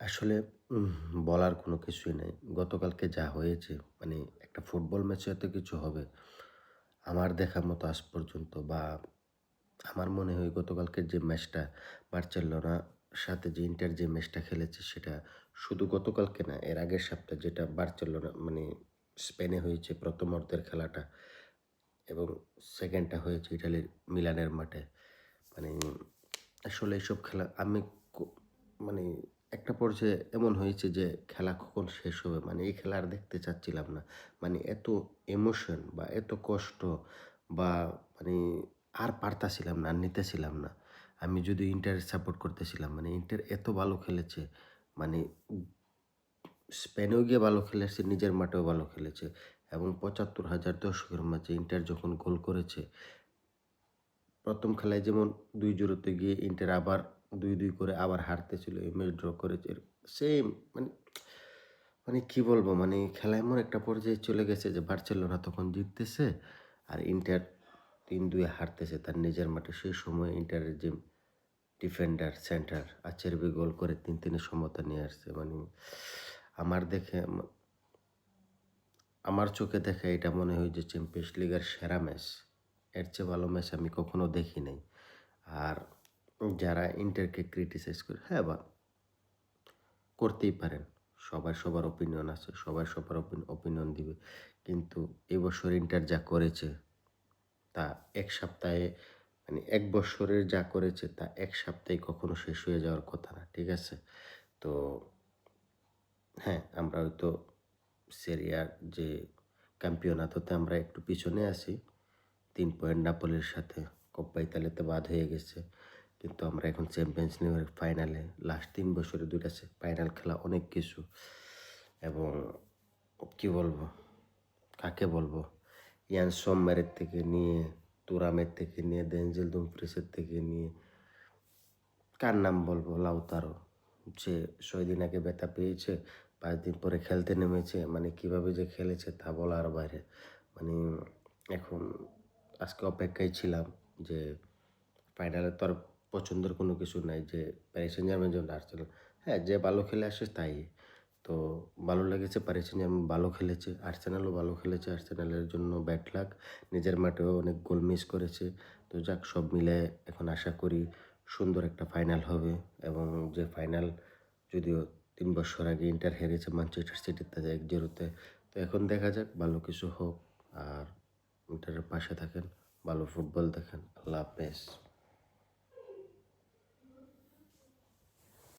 আসলে উম বলার কোনো কিছুই নাই। গতকালকে যা হয়েছে মানে একটা ফুটবল ম্যাচে এত কিছু হবে, আমার দেখার মতো আজ পর্যন্ত বা আমার মনে হয় গতকালকের যে ম্যাচটা বার্সেলোনার সাথে যে ইন্টার যে ম্যাচটা খেলেছে সেটা শুধু গতকালকে না, এর আগের সপ্তাহে যেটা বার্সেলোনা মানে স্পেনে হয়েছে ১ম অর্ধের খেলাটা এবং 2nd টা হয়েছে ইটালির মিলানের মাঠে। মানে আসলে এসব খেলা আমি কো মানে একটা পর্যায়ে এমন হয়েছে যে খেলা কখন শেষ হবে? মানে এই খেলা আর দেখতে চাচ্ছিলাম না। মানে এত ইমোশন বা এত কষ্ট বা মানে আর পারতাছিলাম না, আর নিতেছিলাম না। আমি যদিও ইন্টারের সাপোর্ট করতেছিলাম। মানে ইন্টার এত ভালো খেলেছে। মানে স্পেনেও গিয়ে ভালো খেলেছে, নিজের মাঠেও ভালো খেলেছে এবং ৭৫,০০০ দর্শকের মাঝে ইন্টার যখন গোল করেছে, ১ম খেলায় যেমন ২-০ তে গিয়ে ইন্টার আবার ২-২ করে আবার হারতেছিল, এই ম্যাচ ড্র করেছে। সেম মানে মানে কি বলবো? মানে খেলা এমন একটা পর্যায়ে চলে গেছে যে বার্সেলোনা তখন জিততেছে আর ইন্টার ৩-২ হারতেছে তার নিজের মাঠে। সেই সময় ইন্টারের যে ডিফেন্ডার, সেন্টার আচেরবি গোল করে ৩-৩ এর সমতা নিয়ে আসছে। মানে আমার দেখে আমার চোখে দেখা এটা মনে হয় যে চ্যাম্পিয়ন্স লিগের সেরা ম্যাচ। এর চেয়ে ভালো ম্যাচ আমি কখনো দেখি নাই। আর যারা ইন্টারকে ক্রিটিসাইজ করে, হ্যাঁ করতেই পারেন। সবার সবার ওপিনিয়ন আছে। সবাই সবার ওপিনিয়ন দিবে। কিন্তু এবছর ইন্টার যা করেছে তা ১ সপ্তাহে মানে ১ বৎসরের যা করেছে তা ১ সপ্তাহে কখনো শেষ হয়ে যাওয়ার কথা না। ঠিক আছে? তো হ্যাঁ, আমরা হয়তো সেরিয়ার যে ক্যাম্পিওনাতোতে আমরা একটু পিছনে আছি। ৩ পয়েন্ট নাপোলির সাথে। কোপ্পা ইতালিতে বাদ হয়ে গেছে। কিন্তু আমরা এখন চ্যাম্পিয়ন্স লিগের ফাইনালে লাস্ট ৩ বছরে ২ টা ফাইনাল খেলা অনেক কিছু এবং কি বলবো? কাকে বলবো? ইয়ান সোমমারের থেকে নিয়ে, তুরামের থেকে নিয়ে, দেনজিল দুমফ্রিসের থেকে নিয়ে কার নাম বলবো? লাউতারো। সে ৬ দিন আগে ব্যথা পেয়েছে, ৫ দিন পরে খেলতে নেমেছে। মানে কিভাবে যে খেলেছে তা বলার বাইরে। মানে এখন আজকে অপেক্ষায় ছিলাম যে ফাইনালে তো আর পছন্দের কোনো কিছু নাই যে প্যারিস সেন্ট জার্মেন যেমন আর্সেনাল। হ্যাঁ, যে ভালো খেলে আসে তাই। তো ভালো লেগেছে প্যারিস সেন্ট জার্মেন ভালো খেলেছে, আর্সেনালও ভালো খেলেছে। আর্সেনালের জন্য ব্যাড লাক। নিজের মাঠেও অনেক গোল মিস করেছে। তো যাক সব মিলে এখন আশা করি সুন্দর একটা ফাইনাল হবে এবং যে ফাইনাল যদিও ৩ বছর আগে ইন্টার হেরেছে ম্যানচেস্টার সিটির কাছে ১-০ তে। তো এখন দেখা যাক ভালো কিছু হোক আর ইন্টারের পাশে থাকেন, ভালো ফুটবল দেখেন। আল্লাহ হাফেজ।